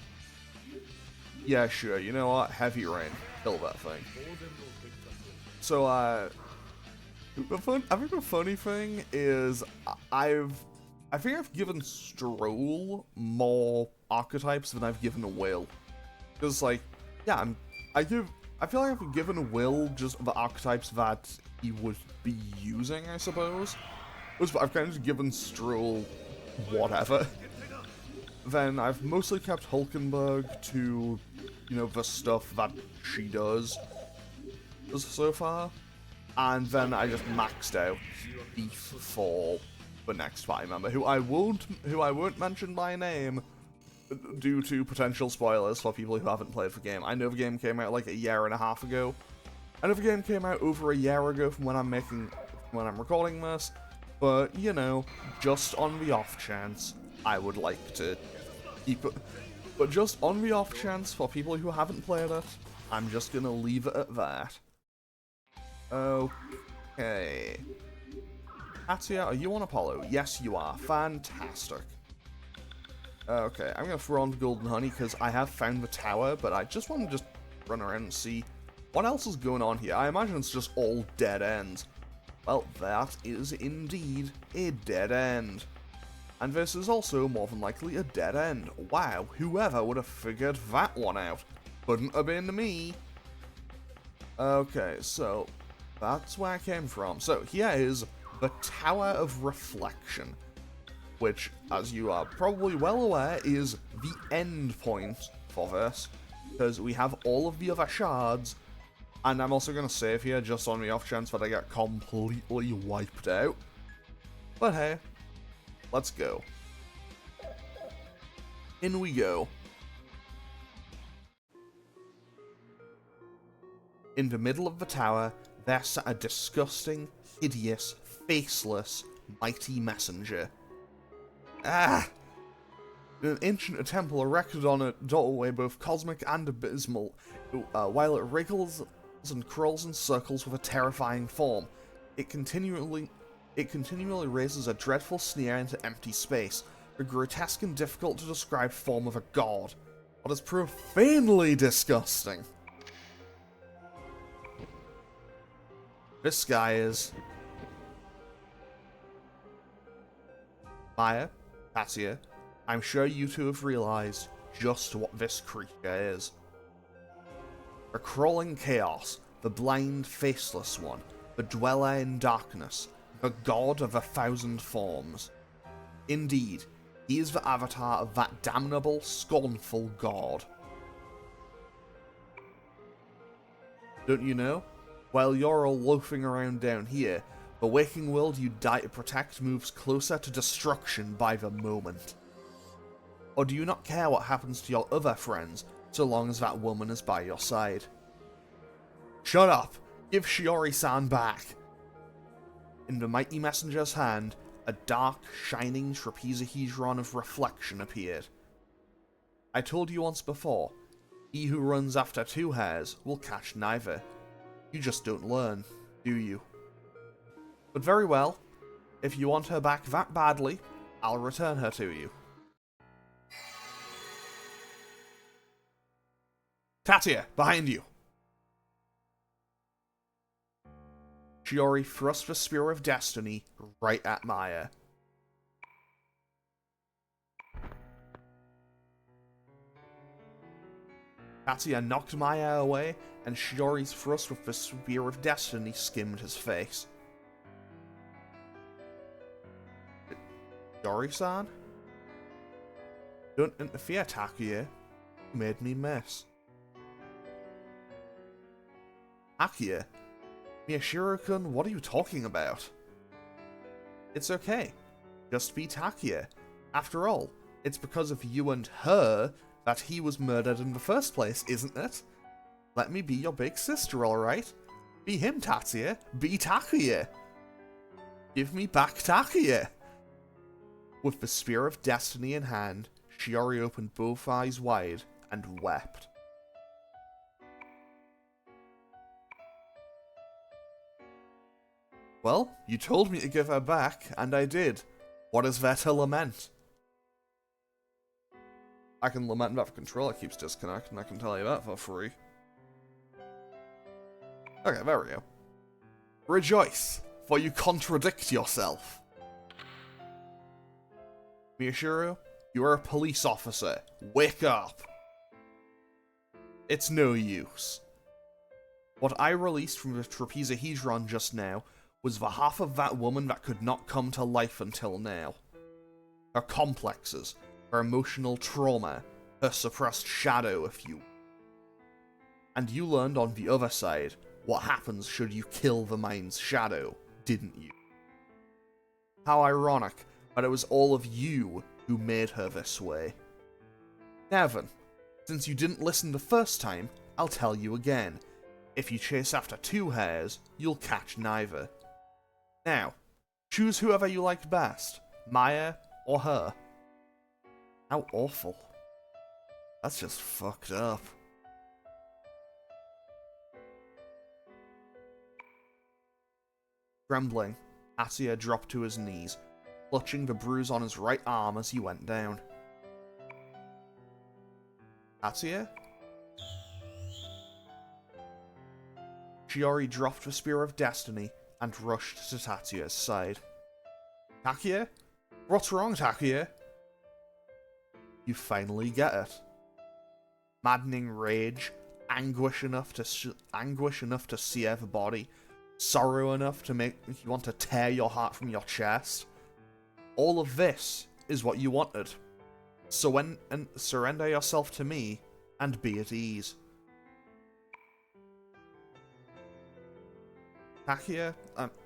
A: Yeah, sure, you know what? Heavy Rain. Kill that thing. So, I think the funny thing is, I think I've given Stroll more archetypes than I've given Will. Because, like, yeah, I feel like I've given Will just the archetypes that he would be using, I suppose. But I've kind of given Stroll whatever. Then I've mostly kept Hulkenberg to, you know, the stuff that she does so far. And then I just maxed out Beef for the next party member, who I won't mention by name due to potential spoilers for people who haven't played the game. I know the game came out like a year and a half ago. I know the game came out over a year ago from when I'm recording this, but you know, just on the off chance, I would like to keep it. But just on the off chance for people who haven't played it, I'm just gonna leave it at that. Okay. Tatsuya, are you on Apollo? Yes, you are. Fantastic. Okay, I'm gonna throw on the Golden Honey because I have found the tower, but I just want to just run around and see what else is going on here. I imagine it's just all dead ends. Well, that is indeed a dead end. And this is also more than likely a dead end. Wow, whoever would have figured that one out? Couldn't have been me. Okay, so that's where I came from. So here is the Tower of Reflection, which, as you are probably well aware, is the end point for this, because we have all of the other shards, and I'm also going to save here just on the off chance that I get completely wiped out. But hey, let's go. In we go. In the middle of the tower, there sat a disgusting, hideous, faceless, mighty messenger. Ah! In an ancient temple erected on a doorway both cosmic and abysmal, while it wriggles and crawls in circles with a terrifying form, it continually raises a dreadful sneer into empty space, a grotesque and difficult to describe form of a god. What is profanely disgusting. This guy is Maya, Tatsuya. I'm sure you two have realized just what this creature is. A crawling chaos, the blind, faceless one, the dweller in darkness, the god of 1,000 forms. Indeed, he is the avatar of that damnable, scornful god. Don't you know? While you're all loafing around down here, the waking world you die to protect moves closer to destruction by the moment. Or do you not care what happens to your other friends, so long as that woman is by your side? Shut up! Give Shiori-san back! In the mighty messenger's hand, a dark, shining trapezohedron of reflection appeared. I told you once before, he who runs after two hares will catch neither. You just don't learn, do you? But very well. If you want her back that badly, I'll return her to you. Tatsuya, behind you! Shiori thrust the Spear of Destiny right at Maya. Tatsuya knocked Maya away, and Shiori's thrust with the Spear of Destiny skimmed his face. Shiori-san? Don't interfere, Tatsuya. You made me miss. Tatsuya? Miyashiro-kun, what are you talking about? It's okay. Just be Tatsuya. After all, it's because of you and her that he was murdered in the first place, isn't it? Let me be your big sister, alright? Be him, Tatsuya. Be Tatsuya. Give me back Tatsuya. With the Spear of Destiny in hand, Shiori opened both eyes wide and wept. Well, you told me to give her back, and I did. What is there to lament? I can lament that the controller keeps disconnecting, I can tell you that for free. Okay, there we go. Rejoice, for you contradict yourself. Miyashiro, you are a police officer. Wake up! It's no use. What I released from the trapezohedron just now was the half of that woman that could not come to life until now. Her complexes, her emotional trauma, her suppressed shadow, if you... And you learned on the other side what happens should you kill the mind's shadow, didn't you? How ironic that it was all of you who made her this way. Now then, since you didn't listen the first time, I'll tell you again. If you chase after two hares, you'll catch neither. Now, choose whoever you like best, Maya or her. How awful. That's just fucked up. Trembling, Tatsuya dropped to his knees, clutching the bruise on his right arm as he went down. Tatsuya? Shiori dropped the Spear of Destiny and rushed to Tatsuya's side. Tatsuya? What's wrong, Tatsuya? You finally get it. Maddening rage, anguish enough to sear the body, sorrow enough to make you want to tear your heart from your chest. All of this is what you wanted. So surrender yourself to me and be at ease. Tatsuya,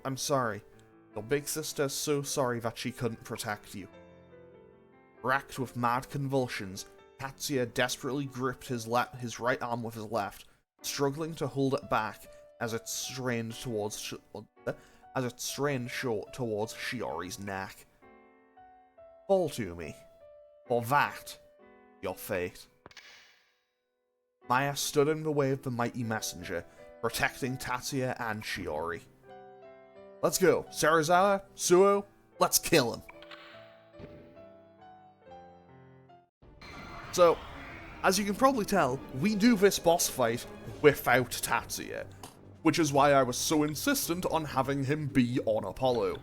A: I'm sorry. Your big sister's so sorry that she couldn't protect you. Racked with mad convulsions, Tatsuya desperately gripped his right arm with his left, struggling to hold it back as it strained towards Shiori's neck. Fall to me. For that, your fate. Maya stood in the way of the mighty messenger, protecting Tatsuya and Shiori. Let's go, Serizawa, Suo, let's kill him. So, as you can probably tell, we do this boss fight without Tatsuya, which is why I was so insistent on having him be on Apollo,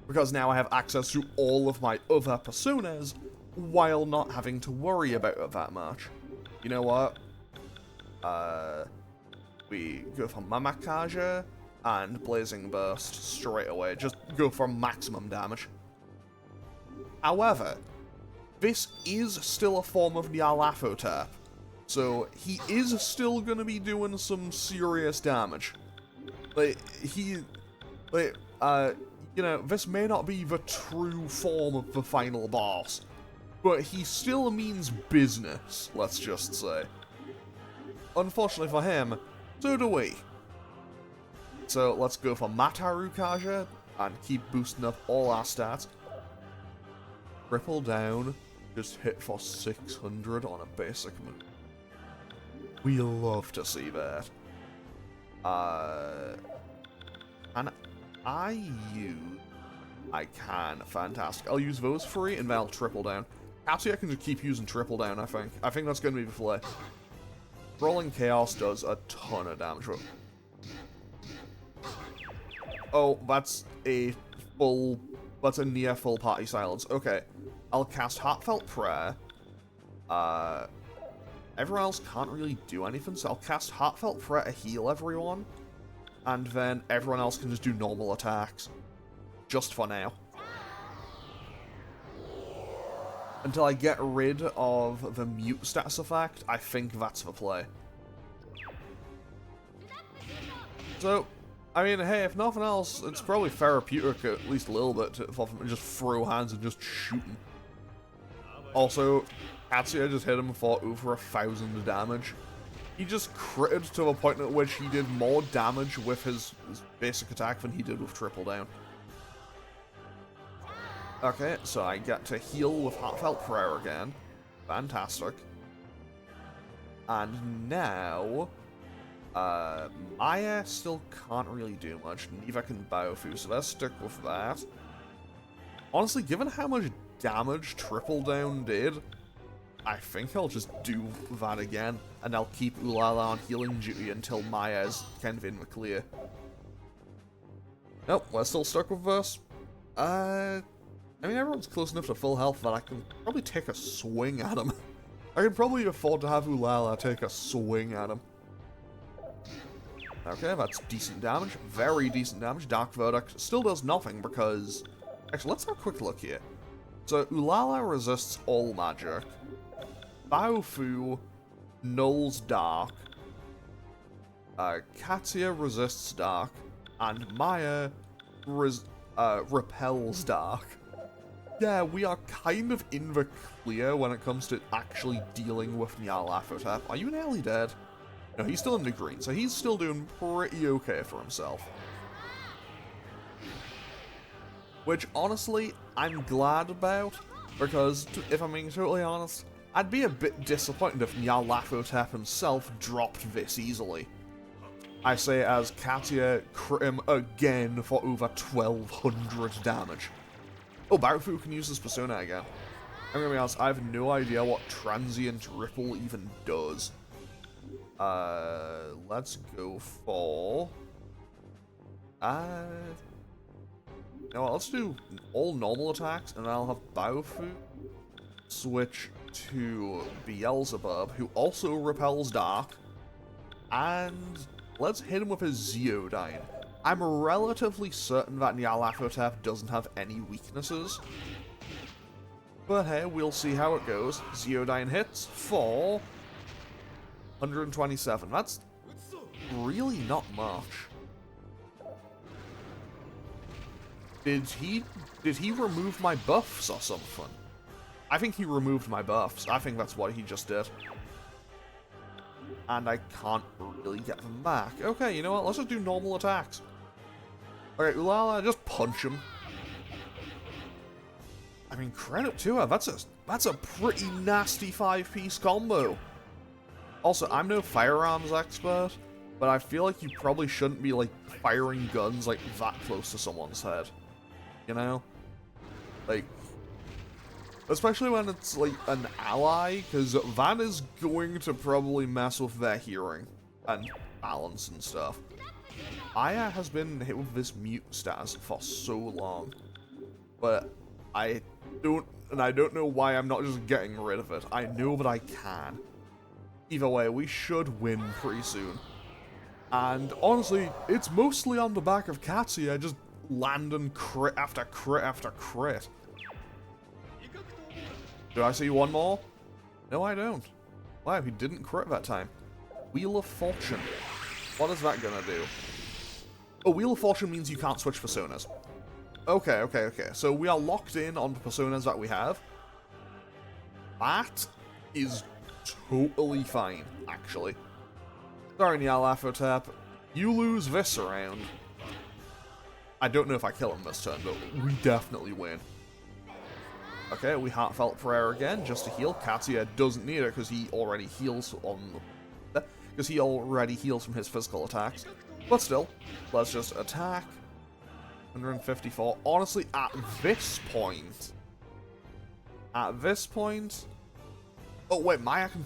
A: because now I have access to all of my other personas, while not having to worry about it that much. You know what? We go for Mamakaja and Blazing Burst straight away, just go for maximum damage. However, this is still a form of Nyarlathotep, tap, so he is still gonna be doing some serious damage. You know, this may not be the true form of the final boss, but he still means business, let's just say. Unfortunately for him, so do we. So let's go for Mataru Kaja and keep boosting up all our stats. Triple down, just hit for 600 on a basic move. We love to see that. And I can. Fantastic. I'll use those three and then I'll triple down. Actually, I can just keep using triple down, I think. I think that's going to be the play. Rolling Chaos does a ton of damage. Oh, that's a near full party silence. Okay. I'll cast Heartfelt Prayer. Everyone else can't really do anything, so I'll cast Heartfelt Prayer to heal everyone. And then everyone else can just do normal attacks. Just for now. Until I get rid of the mute status effect, I think that's the play. So, I mean, hey, if nothing else, it's probably therapeutic at least a little bit to just throw hands and just shoot him. Also, Tatsuya just hit him for over 1,000 damage. He just critted to a point at which he did more damage with his basic attack than he did with triple down. Okay, so I get to heal with Heartfelt Prayer again. Fantastic. And now, Maya still can't really do much. Neither can Baofu, so let's stick with that. Honestly, given how much damage Triple Down did, I think I'll just do that again, and I'll keep Ulala on healing duty until Maya's kind of in the clear. Nope, we're still stuck with this. I mean, everyone's close enough to full health that I can probably take a swing at him. I can probably afford to have Ulala take a swing at him. Okay, that's decent damage. Very decent damage. Dark Verdict still does nothing because... Actually, let's have a quick look here. So, Ulala resists all magic. Baofu nulls dark. Tatsuya resists dark. And Maya repels dark. Yeah, we are kind of in the clear when it comes to actually dealing with Nyarlathotep. Are you nearly dead? No, he's still in the green, so he's still doing pretty okay for himself. Which, honestly, I'm glad about, because, if I'm being totally honest, I'd be a bit disappointed if Nyarlathotep himself dropped this easily. I say as Tatsuya crit him again for over 1200 damage. Oh, Baofu can use his persona again. I'm gonna be honest, I have no idea what Transient Ripple even does. Let's go for... You know what, let's do all normal attacks, and I'll have Baofu switch to Beelzebub, who also repels Dark, and let's hit him with his Zeodyne. I'm relatively certain that Nyarlathotep doesn't have any weaknesses. But hey, we'll see how it goes. Zeodyne hits for 127. That's really not much. Did he remove my buffs or something? I think he removed my buffs. I think that's what he just did. And I can't really get them back. Okay, you know what? Let's just do normal attacks. Okay, Ulala, just punch him. I mean, credit to her. That's a pretty nasty 5-piece combo. Also, I'm no firearms expert, but I feel like you probably shouldn't be, like, firing guns, like, that close to someone's head. You know? Like, especially when it's, like, an ally, because that is going to probably mess with their hearing and balance and stuff. Aya has been hit with this mute status for so long, but I don't know why I'm not just getting rid of it. I know that I can. Either way, we should win pretty soon. And honestly, it's mostly on the back of Tatsuya just landing crit after crit after crit. Do I see one more? No, I don't. Wow, he didn't crit that time. Wheel of Fortune. What is that gonna do? Oh, Wheel of Fortune means you can't switch personas. Okay. So we are locked in on the personas that we have. That is totally fine, actually. Sorry, Nyarlathotep. You lose this round. I don't know if I kill him this turn, but we definitely win. Okay, we Heartfelt Prayer again, just to heal. Tatsuya doesn't need it, because he already heals from his physical attacks. But still, let's just attack. 154. Honestly, at this point... Oh wait, Maya can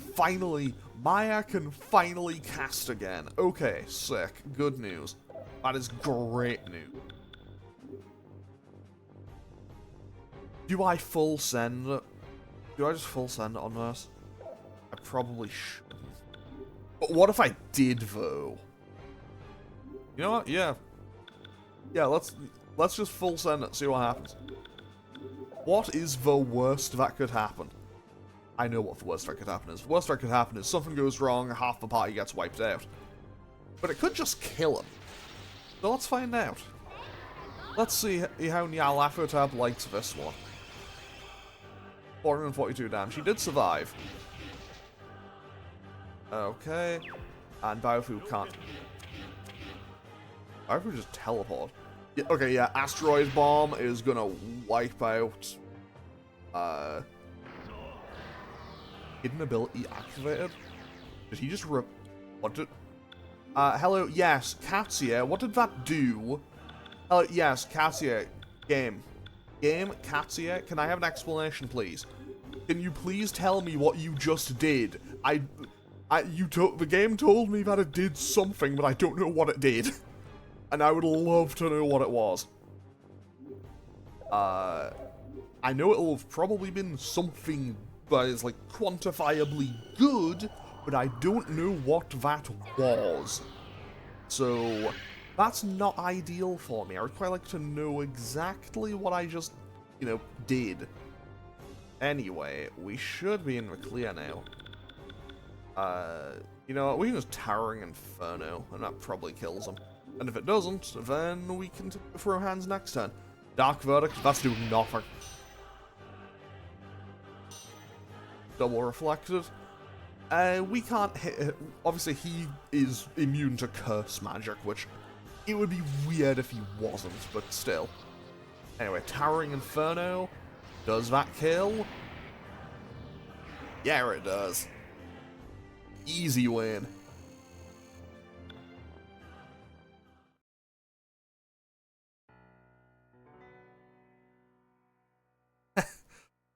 A: finally cast again. Okay, sick. Good news. That is great news. Do I full send it? Do I just full send it on this? I probably shouldn't. But what if I did, though? You know what? Yeah. Yeah, let's just full send it, see what happens. What is the worst that could happen? I know what the worst that could happen is. The worst that could happen is something goes wrong, half the party gets wiped out. But it could just kill him. So let's find out. Let's see how Nyarlathotep likes this one. 442 damage. He did survive. Okay. And Biofu can't. Biofu just teleport. Yeah, okay, yeah, Asteroid Bomb is gonna wipe out... Hidden ability activated? Did he just rip... What did... hello, yes, Tatsuya, what did that do? Yes, Tatsuya, game. Game, Tatsuya, can I have an explanation, please? Can you please tell me what you just did? The game told me that it did something, but I don't know what it did. And I would love to know what it was. I know it'll have probably been something that is, like, quantifiably good, but I don't know what that was. So, that's not ideal for me. I would quite like to know exactly what I just, you know, did. Anyway, we should be in the clear now. You know what, we can just Towering Inferno, and that probably kills him. And if it doesn't, then we can throw hands next turn. Dark Verdict, that's doing nothing. Double Reflected. We can't hit it. Obviously, he is immune to Curse Magic, which it would be weird if he wasn't, but still. Anyway, Towering Inferno. Does that kill? Yeah, it does. Easy win.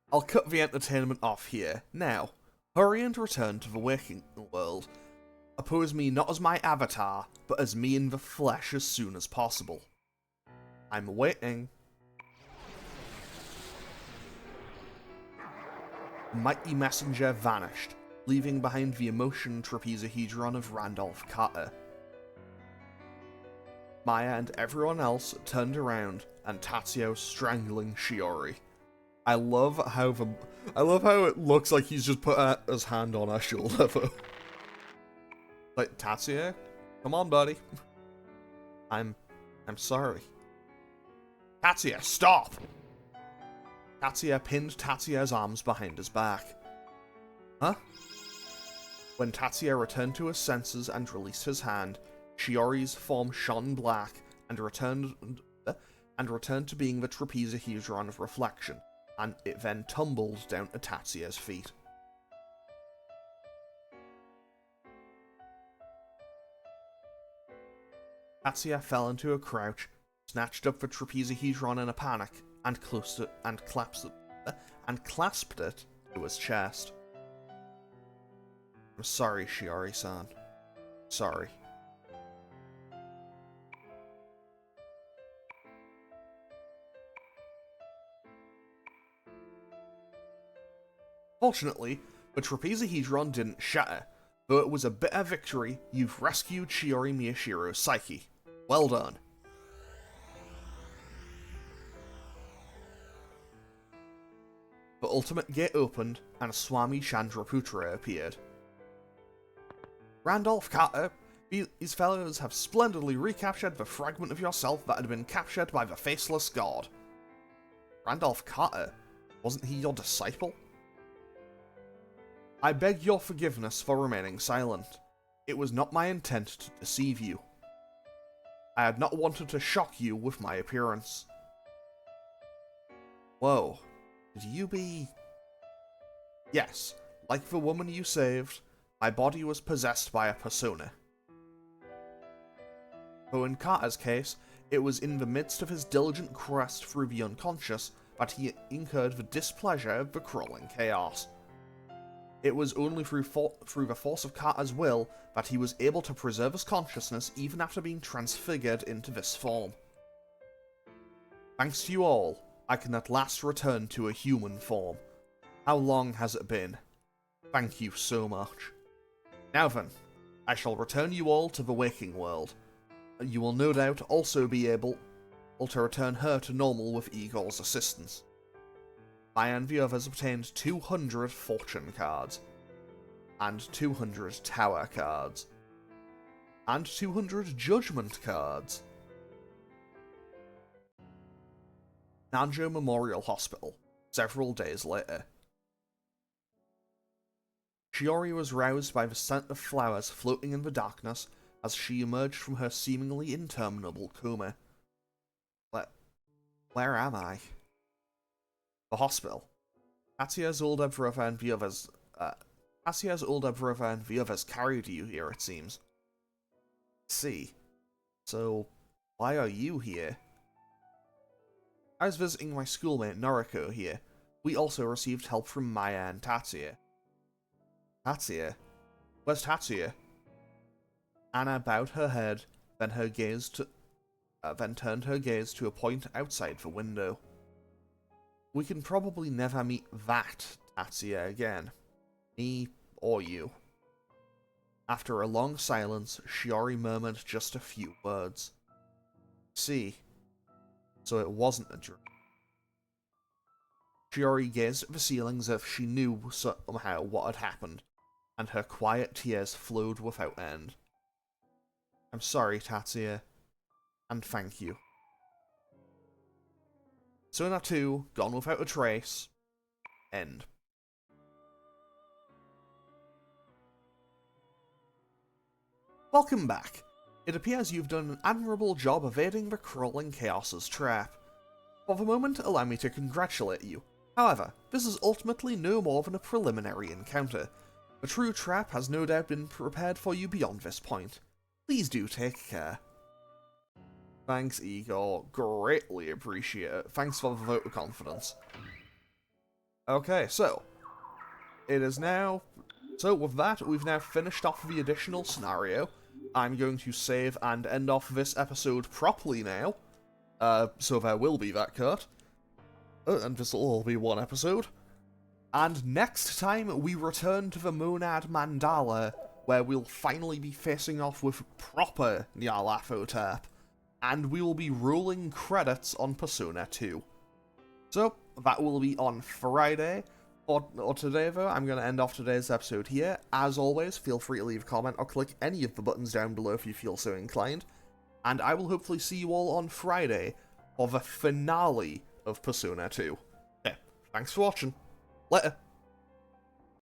A: I'll cut the entertainment off here. Now, hurry and return to the waking world. Oppose me not as my avatar, but as me in the flesh as soon as possible. I'm waiting. The mighty messenger vanished, leaving behind the emotion trapezohedron of Randolph Carter. Maya and everyone else turned around, and Tatsuya was strangling Shiori. I love how it looks like he's just put his hand on her shoulder. Like, Tatsuya, come on, buddy. I'm sorry. Tatsuya, stop! Tatsuya pinned Tatsuya's arms behind his back. Huh? When Tatsuya returned to his senses and released his hand, Shiori's form shone black and returned to being the trapezohedron of reflection, and it then tumbled down at Tatsuya's feet. Tatsuya fell into a crouch, snatched up the trapezohedron in a panic, and clasped it to his chest. I'm sorry, Shiori-san. Sorry. Fortunately, the trapezohedron didn't shatter. Though it was a bitter victory, you've rescued Shiori Miyashiro's psyche. Well done. The ultimate gate opened, and Swami Chandraputra appeared. Randolph Carter, these fellows have splendidly recaptured the fragment of yourself that had been captured by the Faceless God. Randolph Carter? Wasn't he your disciple? I beg your forgiveness for remaining silent. It was not my intent to deceive you. I had not wanted to shock you with my appearance. Whoa. Could you be... Yes, like the woman you saved, my body was possessed by a persona. Though in Carter's case, it was in the midst of his diligent quest through the unconscious that he incurred the displeasure of the crawling chaos. It was only through the force of Carter's will that he was able to preserve his consciousness even after being transfigured into this form. Thanks to you all, I can at last return to a human form. How long has it been? Thank you so much. Now then, I shall return you all to the waking world. You will no doubt also be able to return her to normal with Igor's assistance. I and the others obtained 200 fortune cards, and 200 tower cards, and 200 judgment cards. Nanjo Memorial Hospital, several days later. Shiori was roused by the scent of flowers floating in the darkness as she emerged from her seemingly interminable coma. Where am I? The hospital. Tatsuya's older brother and the others carried you here, it seems. See. So, why are you here? I was visiting my schoolmate Noriko here. We also received help from Maya and Tatsuya. Tatsuya? Where's Tatsuya? Anna bowed her head, then turned her gaze to a point outside the window. We can probably never meet that Tatsuya again. Me or you. After a long silence, Shiori murmured just a few words. See. So it wasn't a dream. Shiori gazed at the ceiling as if she knew somehow what had happened, and her quiet tears flowed without end. I'm sorry, Tatsuya, and thank you. Persona 2, Gone Without a Trace, end. Welcome back. It appears you've done an admirable job evading the crawling chaos's trap. For the moment, allow me to congratulate you. However, this is ultimately no more than a preliminary encounter. The true trap has no doubt been prepared for you beyond this point. Please do take care. Thanks, Igor. Greatly appreciate it. Thanks for the vote of confidence. Okay, so it is now... So with that, we've now finished off the additional scenario. I'm going to save and end off this episode properly now. So there will be that cut. And this will all be one episode. And next time, we return to the Monad Mandala, where we'll finally be facing off with proper Nyarlathotep. And we will be rolling credits on Persona 2. So, that will be on Friday. Or today, though, I'm going to end off today's episode here. As always, feel free to leave a comment or click any of the buttons down below if you feel so inclined. And I will hopefully see you all on Friday for the finale of Persona 2. Okay, thanks for watching. Later.